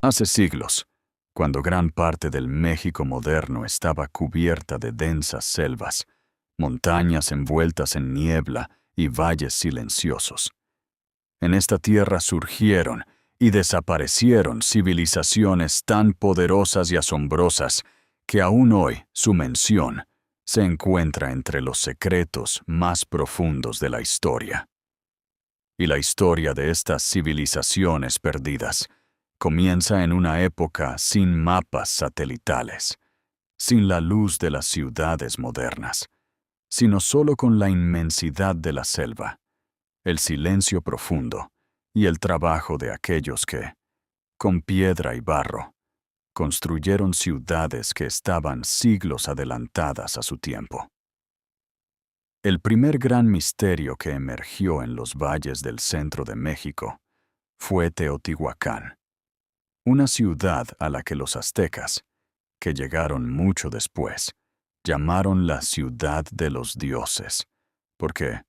Hace siglos, cuando gran parte del México moderno estaba cubierta de densas selvas, montañas envueltas en niebla y valles silenciosos. En esta tierra surgieron y desaparecieron civilizaciones tan poderosas y asombrosas que aún hoy su mención se encuentra entre los secretos más profundos de la historia. Y la historia de estas civilizaciones perdidas comienza en una época sin mapas satelitales, sin la luz de las ciudades modernas, sino solo con la inmensidad de la selva, el silencio profundo y el trabajo de aquellos que, con piedra y barro, construyeron ciudades que estaban siglos adelantadas a su tiempo. El primer gran misterio que emergió en los valles del centro de México fue Teotihuacán, una ciudad a la que los aztecas, que llegaron mucho después, llamaron la ciudad de los dioses, porque,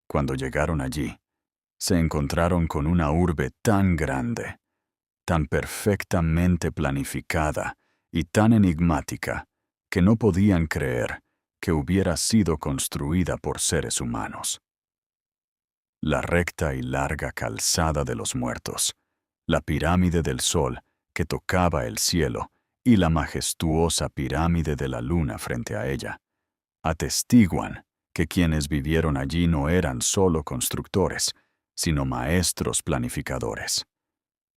cuando llegaron allí, se encontraron con una urbe tan grande, tan perfectamente planificada y tan enigmática que no podían creer que hubiera sido construida por seres humanos. La recta y larga calzada de los muertos, la pirámide del sol que tocaba el cielo y la majestuosa pirámide de la luna frente a ella, atestiguan que quienes vivieron allí no eran solo constructores, sino maestros planificadores.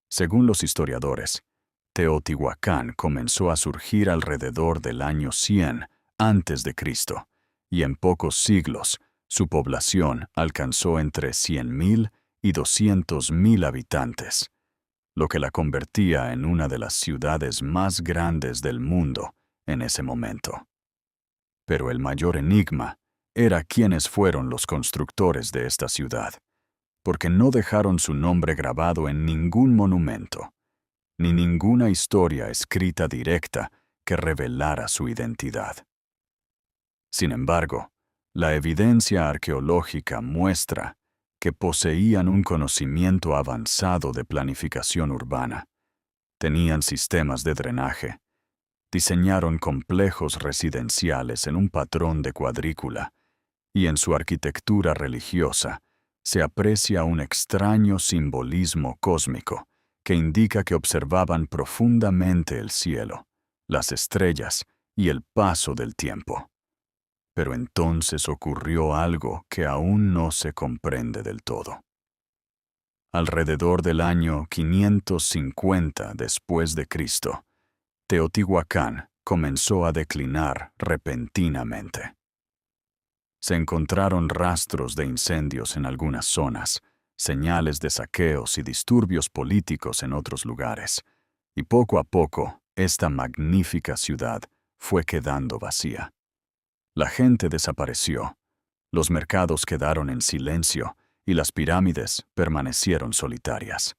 Según los historiadores, Teotihuacán comenzó a surgir alrededor del año 100 antes de Cristo, y en pocos siglos su población alcanzó entre 100,000 y 200,000 habitantes, lo que la convertía en una de las ciudades más grandes del mundo en ese momento. Pero el mayor enigma era quiénes fueron los constructores de esta ciudad, porque no dejaron su nombre grabado en ningún monumento, ni ninguna historia escrita directa que revelara su identidad. Sin embargo, la evidencia arqueológica muestra que poseían un conocimiento avanzado de planificación urbana, tenían sistemas de drenaje, diseñaron complejos residenciales en un patrón de cuadrícula, y en su arquitectura religiosa se aprecia un extraño simbolismo cósmico que indica que observaban profundamente el cielo, las estrellas y el paso del tiempo. Pero entonces ocurrió algo que aún no se comprende del todo. Alrededor del año 550 después de Cristo, Teotihuacán comenzó a declinar repentinamente. Se encontraron rastros de incendios en algunas zonas, señales de saqueos y disturbios políticos en otros lugares, y poco a poco esta magnífica ciudad fue quedando vacía. La gente desapareció, los mercados quedaron en silencio y las pirámides permanecieron solitarias.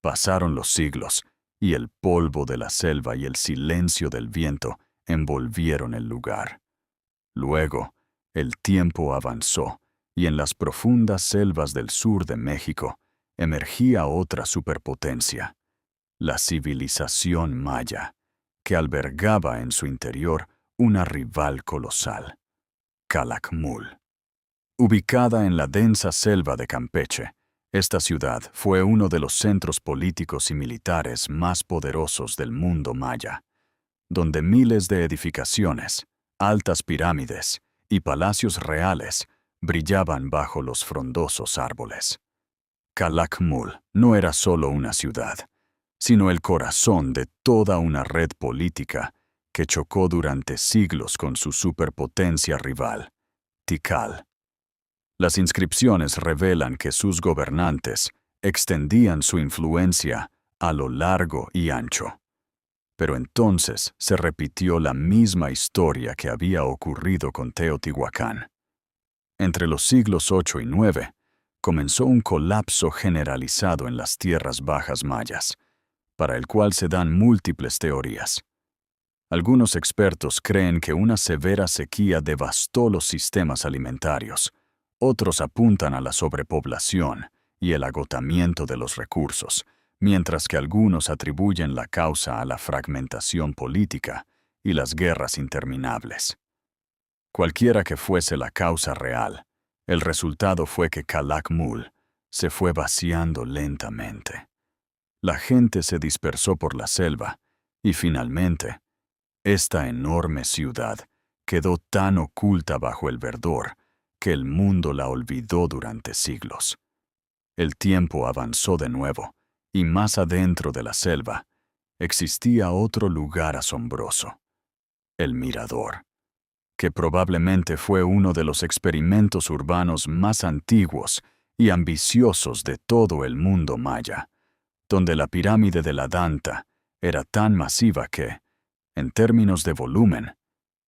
Pasaron los siglos y el polvo de la selva y el silencio del viento envolvieron el lugar. Luego, el tiempo avanzó y en las profundas selvas del sur de México emergía otra superpotencia, la civilización maya, que albergaba en su interior una rival colosal, Calakmul. Ubicada en la densa selva de Campeche, esta ciudad fue uno de los centros políticos y militares más poderosos del mundo maya, donde miles de edificaciones, altas pirámides y palacios reales brillaban bajo los frondosos árboles. Calakmul no era solo una ciudad, sino el corazón de toda una red política que chocó durante siglos con su superpotencia rival, Tikal. Las inscripciones revelan que sus gobernantes extendían su influencia a lo largo y ancho. Pero entonces se repitió la misma historia que había ocurrido con Teotihuacán. Entre los siglos 8 y 9, comenzó un colapso generalizado en las tierras bajas mayas, para el cual se dan múltiples teorías. Algunos expertos creen que una severa sequía devastó los sistemas alimentarios. Otros apuntan a la sobrepoblación y el agotamiento de los recursos, mientras que algunos atribuyen la causa a la fragmentación política y las guerras interminables. Cualquiera que fuese la causa real, el resultado fue que Calakmul se fue vaciando lentamente. La gente se dispersó por la selva y finalmente, esta enorme ciudad quedó tan oculta bajo el verdor que el mundo la olvidó durante siglos. El tiempo avanzó de nuevo y más adentro de la selva existía otro lugar asombroso, el Mirador, que probablemente fue uno de los experimentos urbanos más antiguos y ambiciosos de todo el mundo maya, donde la pirámide de la Danta era tan masiva que, en términos de volumen,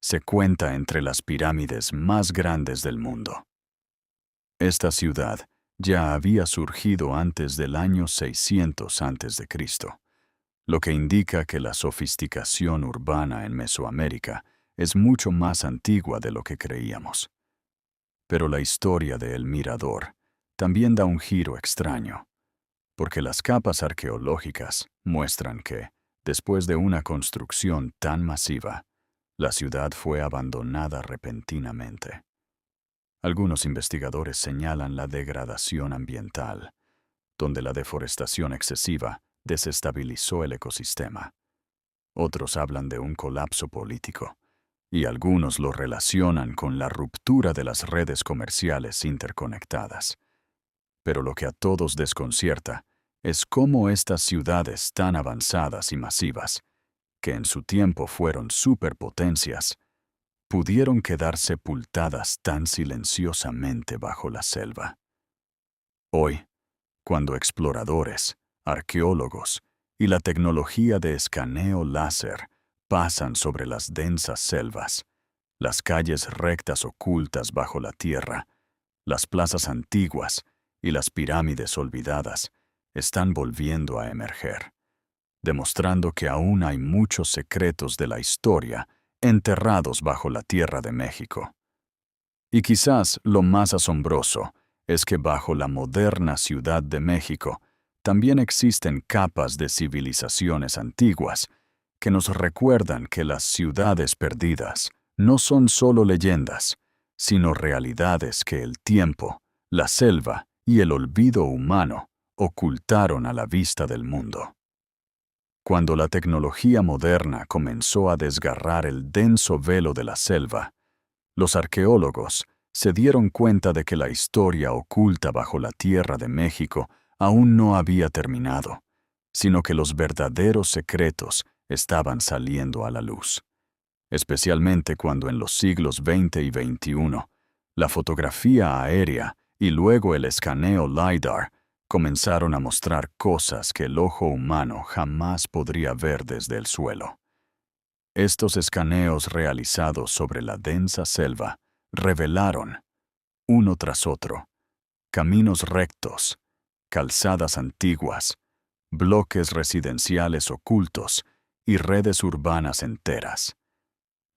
se cuenta entre las pirámides más grandes del mundo. Esta ciudad ya había surgido antes del año 600 a.C., lo que indica que la sofisticación urbana en Mesoamérica es mucho más antigua de lo que creíamos. Pero la historia de El Mirador también da un giro extraño, porque las capas arqueológicas muestran que, después de una construcción tan masiva, la ciudad fue abandonada repentinamente. Algunos investigadores señalan la degradación ambiental, donde la deforestación excesiva desestabilizó el ecosistema. Otros hablan de un colapso político, y algunos lo relacionan con la ruptura de las redes comerciales interconectadas. Pero lo que a todos desconcierta es cómo estas ciudades tan avanzadas y masivas, que en su tiempo fueron superpotencias, pudieron quedar sepultadas tan silenciosamente bajo la selva. Hoy, cuando exploradores, arqueólogos y la tecnología de escaneo láser pasan sobre las densas selvas, las calles rectas ocultas bajo la tierra, las plazas antiguas y las pirámides olvidadas están volviendo a emerger, demostrando que aún hay muchos secretos de la historia enterrados bajo la tierra de México. Y quizás lo más asombroso es que bajo la moderna Ciudad de México también existen capas de civilizaciones antiguas que nos recuerdan que las ciudades perdidas no son solo leyendas, sino realidades que el tiempo, la selva y el olvido humano ocultaron a la vista del mundo. Cuando la tecnología moderna comenzó a desgarrar el denso velo de la selva, los arqueólogos se dieron cuenta de que la historia oculta bajo la tierra de México aún no había terminado, sino que los verdaderos secretos estaban saliendo a la luz. Especialmente cuando en los siglos XX y XXI, la fotografía aérea y luego el escaneo LiDAR comenzaron a mostrar cosas que el ojo humano jamás podría ver desde el suelo. Estos escaneos realizados sobre la densa selva revelaron, uno tras otro, caminos rectos, calzadas antiguas, bloques residenciales ocultos y redes urbanas enteras,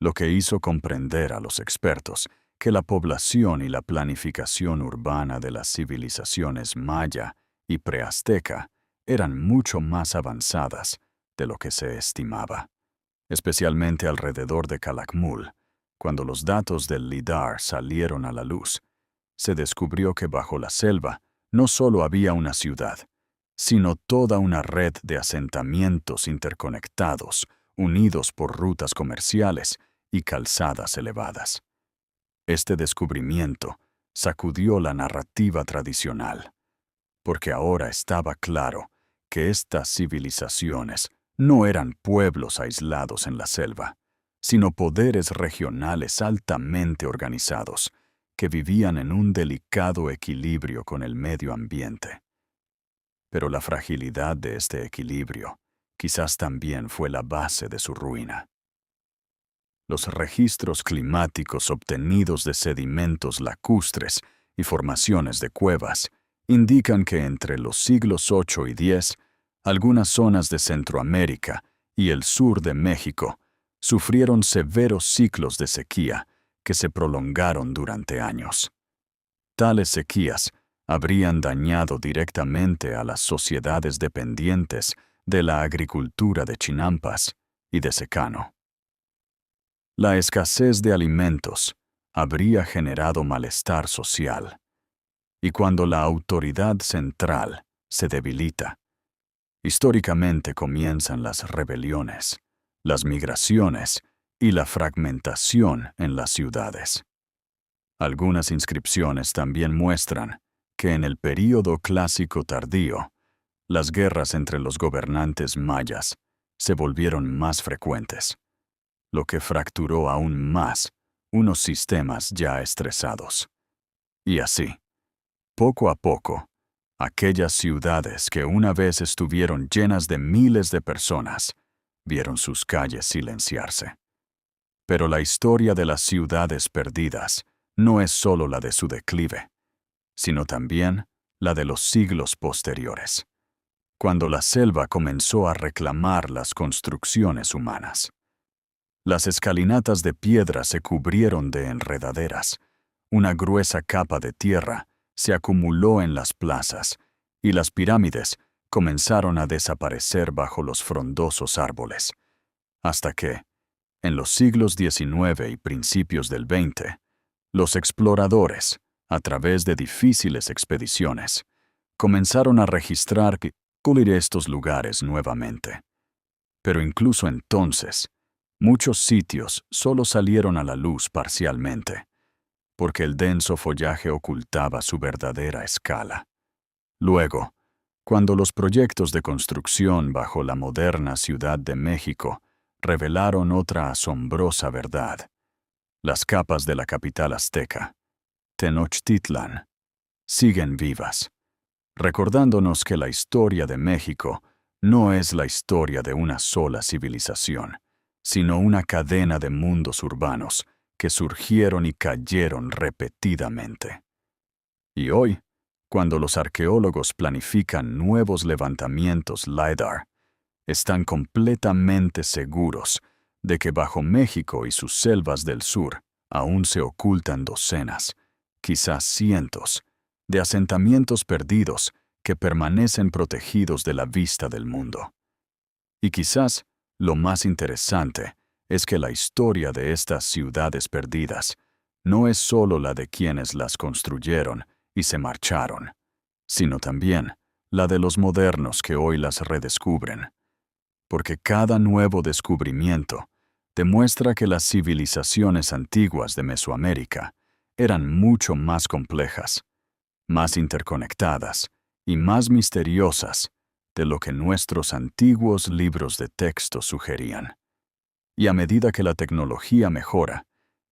lo que hizo comprender a los expertos que la población y la planificación urbana de las civilizaciones maya y preazteca eran mucho más avanzadas de lo que se estimaba, especialmente alrededor de Calakmul. Cuando los datos del LiDAR salieron a la luz, se descubrió que bajo la selva no solo había una ciudad, sino toda una red de asentamientos interconectados, unidos por rutas comerciales y calzadas elevadas. Este descubrimiento sacudió la narrativa tradicional, porque ahora estaba claro que estas civilizaciones no eran pueblos aislados en la selva, sino poderes regionales altamente organizados que vivían en un delicado equilibrio con el medio ambiente. Pero la fragilidad de este equilibrio quizás también fue la base de su ruina. Los registros climáticos obtenidos de sedimentos lacustres y formaciones de cuevas indican que entre los siglos VIII y X, algunas zonas de Centroamérica y el sur de México sufrieron severos ciclos de sequía que se prolongaron durante años. Tales sequías habrían dañado directamente a las sociedades dependientes de la agricultura de Chinampas y de secano. La escasez de alimentos habría generado malestar social, y cuando la autoridad central se debilita, históricamente comienzan las rebeliones, las migraciones y la fragmentación en las ciudades. Algunas inscripciones también muestran que en el período clásico tardío, las guerras entre los gobernantes mayas se volvieron más frecuentes, lo que fracturó aún más unos sistemas ya estresados. Y así, poco a poco, aquellas ciudades que una vez estuvieron llenas de miles de personas, vieron sus calles silenciarse. Pero la historia de las ciudades perdidas no es solo la de su declive, sino también la de los siglos posteriores, cuando la selva comenzó a reclamar las construcciones humanas. Las escalinatas de piedra se cubrieron de enredaderas, una gruesa capa de tierra se acumuló en las plazas, y las pirámides comenzaron a desaparecer bajo los frondosos árboles, hasta que, en los siglos XIX y principios del XX, los exploradores, a través de difíciles expediciones, comenzaron a registrar y descubrir estos lugares nuevamente. Pero incluso entonces, muchos sitios solo salieron a la luz parcialmente, porque el denso follaje ocultaba su verdadera escala. Luego, cuando los proyectos de construcción bajo la moderna Ciudad de México revelaron otra asombrosa verdad, las capas de la capital azteca, Tenochtitlan, siguen vivas, recordándonos que la historia de México no es la historia de una sola civilización, sino una cadena de mundos urbanos que surgieron y cayeron repetidamente. Y hoy, cuando los arqueólogos planifican nuevos levantamientos LiDAR, están completamente seguros de que bajo México y sus selvas del sur aún se ocultan docenas, quizás cientos, de asentamientos perdidos que permanecen protegidos de la vista del mundo. Y quizás lo más interesante es que la historia de estas ciudades perdidas no es solo la de quienes las construyeron y se marcharon, sino también la de los modernos que hoy las redescubren, porque cada nuevo descubrimiento demuestra que las civilizaciones antiguas de Mesoamérica eran mucho más complejas, más interconectadas y más misteriosas de lo que nuestros antiguos libros de texto sugerían. Y a medida que la tecnología mejora,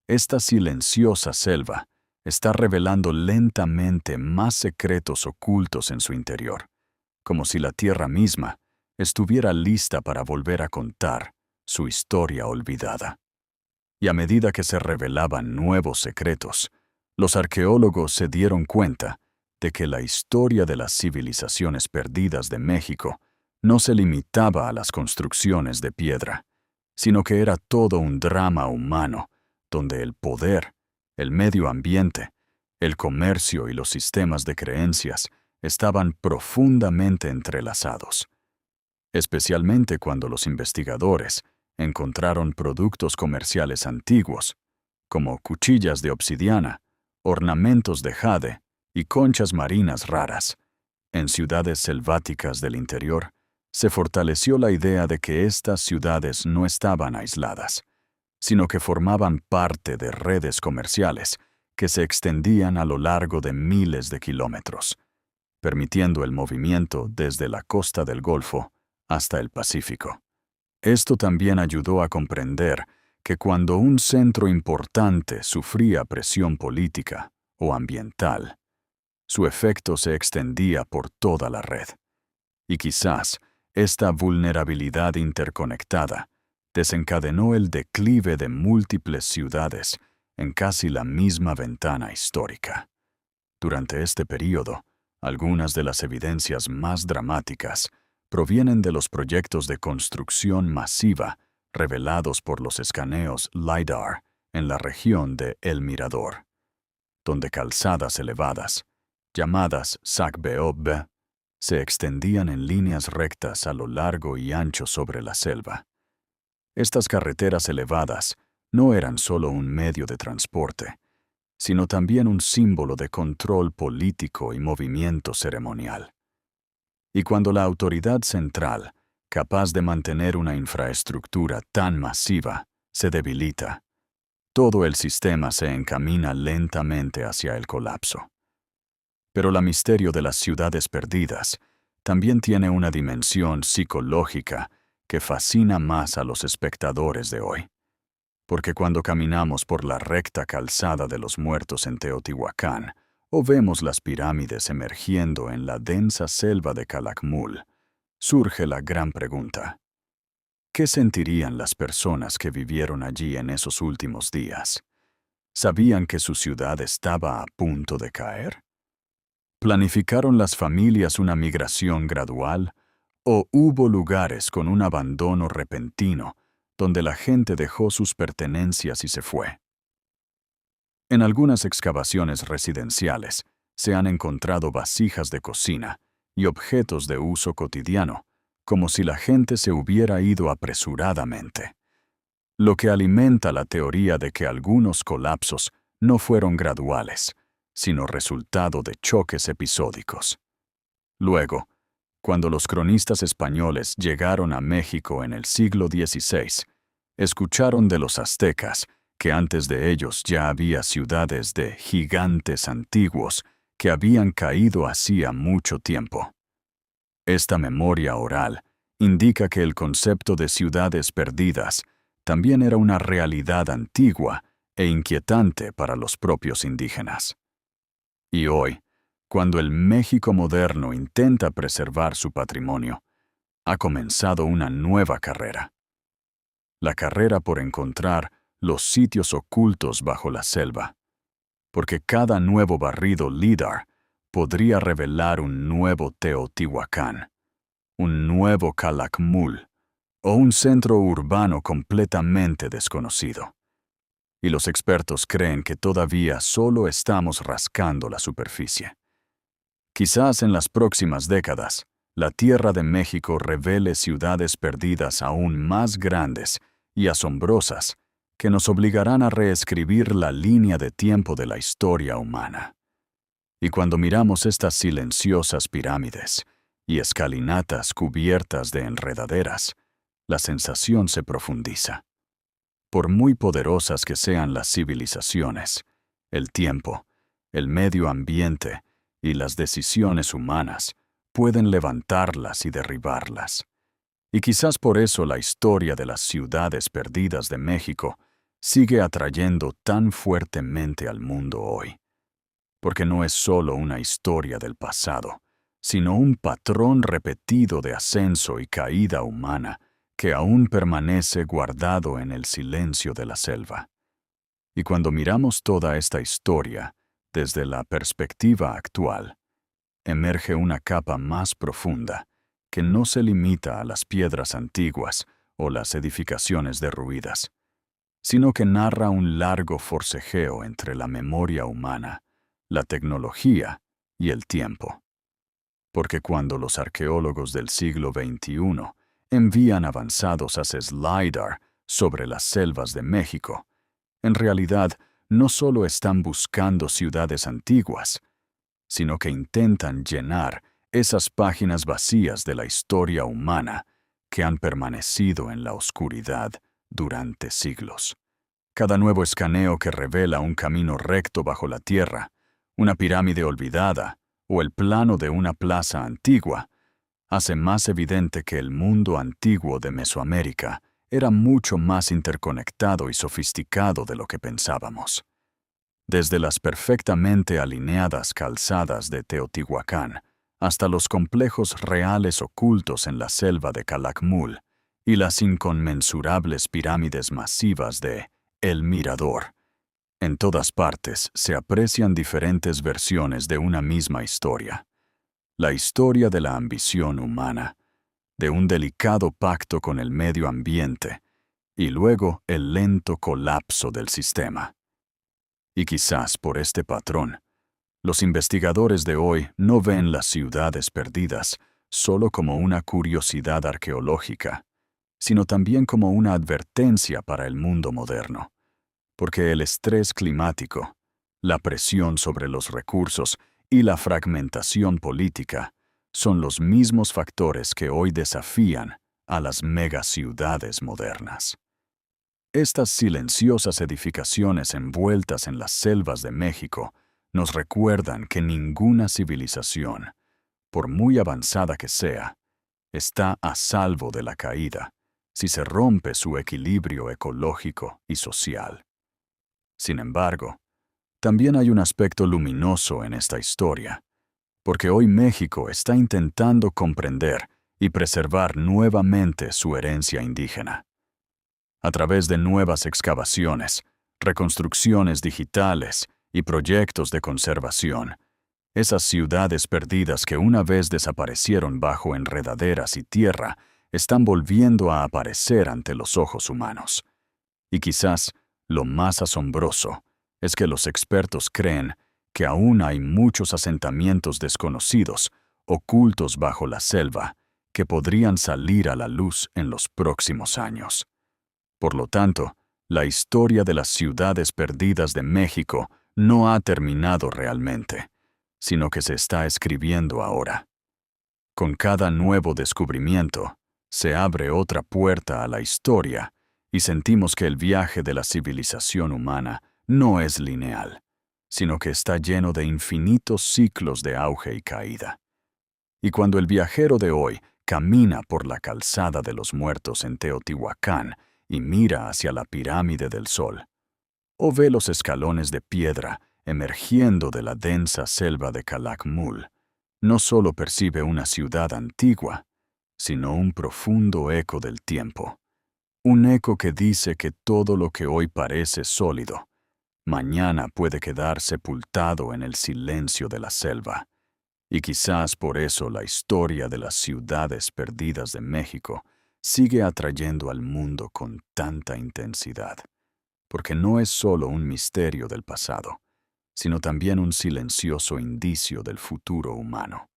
esta silenciosa selva está revelando lentamente más secretos ocultos en su interior, como si la Tierra misma estuviera lista para volver a contar su historia olvidada. Y a medida que se revelaban nuevos secretos, los arqueólogos se dieron cuenta de que la historia de las civilizaciones perdidas de México no se limitaba a las construcciones de piedra, sino que era todo un drama humano donde el poder, el medio ambiente, el comercio y los sistemas de creencias estaban profundamente entrelazados, especialmente cuando los investigadores encontraron productos comerciales antiguos, como cuchillas de obsidiana, ornamentos de jade y conchas marinas raras. En ciudades selváticas del interior, se fortaleció la idea de que estas ciudades no estaban aisladas, sino que formaban parte de redes comerciales que se extendían a lo largo de miles de kilómetros, permitiendo el movimiento desde la costa del Golfo hasta el Pacífico. Esto también ayudó a comprender que cuando un centro importante sufría presión política o ambiental, su efecto se extendía por toda la red. Y quizás esta vulnerabilidad interconectada desencadenó el declive de múltiples ciudades en casi la misma ventana histórica. Durante este período, algunas de las evidencias más dramáticas provienen de los proyectos de construcción masiva revelados por los escaneos LiDAR en la región de El Mirador, donde calzadas elevadas, llamadas Sagbeob, se extendían en líneas rectas a lo largo y ancho sobre la selva. Estas carreteras elevadas no eran solo un medio de transporte, sino también un símbolo de control político y movimiento ceremonial. Y cuando la autoridad central, capaz de mantener una infraestructura tan masiva, se debilita, todo el sistema se encamina lentamente hacia el colapso. Pero el misterio de las ciudades perdidas también tiene una dimensión psicológica que fascina más a los espectadores de hoy. Porque cuando caminamos por la recta calzada de los muertos en Teotihuacán, o vemos las pirámides emergiendo en la densa selva de Calakmul, surge la gran pregunta: ¿qué sentirían las personas que vivieron allí en esos últimos días? ¿Sabían que su ciudad estaba a punto de caer? ¿Planificaron las familias una migración gradual? ¿O hubo lugares con un abandono repentino donde la gente dejó sus pertenencias y se fue? En algunas excavaciones residenciales se han encontrado vasijas de cocina y objetos de uso cotidiano, como si la gente se hubiera ido apresuradamente, lo que alimenta la teoría de que algunos colapsos no fueron graduales, sino resultado de choques episódicos. Luego, cuando los cronistas españoles llegaron a México en el siglo XVI, escucharon de los aztecas que antes de ellos ya había ciudades de gigantes antiguos que habían caído hacía mucho tiempo. Esta memoria oral indica que el concepto de ciudades perdidas también era una realidad antigua e inquietante para los propios indígenas. Y hoy, cuando el México moderno intenta preservar su patrimonio, ha comenzado una nueva carrera. La carrera por encontrar los sitios ocultos bajo la selva, porque cada nuevo barrido LIDAR podría revelar un nuevo Teotihuacán, un nuevo Calakmul o un centro urbano completamente desconocido. Y los expertos creen que todavía solo estamos rascando la superficie. Quizás en las próximas décadas, la Tierra de México revele ciudades perdidas aún más grandes y asombrosas que nos obligarán a reescribir la línea de tiempo de la historia humana. Y cuando miramos estas silenciosas pirámides y escalinatas cubiertas de enredaderas, la sensación se profundiza. Por muy poderosas que sean las civilizaciones, el tiempo, el medio ambiente y las decisiones humanas pueden levantarlas y derribarlas. Y quizás por eso la historia de las ciudades perdidas de México sigue atrayendo tan fuertemente al mundo hoy. Porque no es solo una historia del pasado, sino un patrón repetido de ascenso y caída humana que aún permanece guardado en el silencio de la selva. Y cuando miramos toda esta historia desde la perspectiva actual, emerge una capa más profunda que no se limita a las piedras antiguas o las edificaciones derruidas, sino que narra un largo forcejeo entre la memoria humana, la tecnología y el tiempo. Porque cuando los arqueólogos del siglo XXI envían avanzados haces LIDAR sobre las selvas de México, en realidad no solo están buscando ciudades antiguas, sino que intentan llenar esas páginas vacías de la historia humana que han permanecido en la oscuridad durante siglos. Cada nuevo escaneo que revela un camino recto bajo la tierra, una pirámide olvidada o el plano de una plaza antigua, hace más evidente que el mundo antiguo de Mesoamérica era mucho más interconectado y sofisticado de lo que pensábamos. Desde las perfectamente alineadas calzadas de Teotihuacán hasta los complejos reales ocultos en la selva de Calakmul y las inconmensurables pirámides masivas de El Mirador. En todas partes se aprecian diferentes versiones de una misma historia. La historia de la ambición humana, de un delicado pacto con el medio ambiente y luego el lento colapso del sistema. Y quizás por este patrón, Los investigadores de hoy no ven las ciudades perdidas solo como una curiosidad arqueológica, sino también como una advertencia para el mundo moderno, porque el estrés climático, la presión sobre los recursos y la fragmentación política son los mismos factores que hoy desafían a las megaciudades modernas. Estas silenciosas edificaciones envueltas en las selvas de México nos recuerdan que ninguna civilización, por muy avanzada que sea, está a salvo de la caída si se rompe su equilibrio ecológico y social. Sin embargo, también hay un aspecto luminoso en esta historia, porque hoy México está intentando comprender y preservar nuevamente su herencia indígena. A través de nuevas excavaciones, reconstrucciones digitales y proyectos de conservación, esas ciudades perdidas que una vez desaparecieron bajo enredaderas y tierra están volviendo a aparecer ante los ojos humanos. Y quizás lo más asombroso es que los expertos creen que aún hay muchos asentamientos desconocidos, ocultos bajo la selva, que podrían salir a la luz en los próximos años. Por lo tanto, la historia de las ciudades perdidas de México no ha terminado realmente, sino que se está escribiendo ahora. Con cada nuevo descubrimiento, se abre otra puerta a la historia y sentimos que el viaje de la civilización humana no es lineal, sino que está lleno de infinitos ciclos de auge y caída. Y cuando el viajero de hoy camina por la calzada de los muertos en Teotihuacán y mira hacia la pirámide del Sol, o ve los escalones de piedra emergiendo de la densa selva de Calakmul, no solo percibe una ciudad antigua, sino un profundo eco del tiempo. Un eco que dice que todo lo que hoy parece sólido, mañana puede quedar sepultado en el silencio de la selva. Y quizás por eso la historia de las ciudades perdidas de México sigue atrayendo al mundo con tanta intensidad, porque no es solo un misterio del pasado, sino también un silencioso indicio del futuro humano.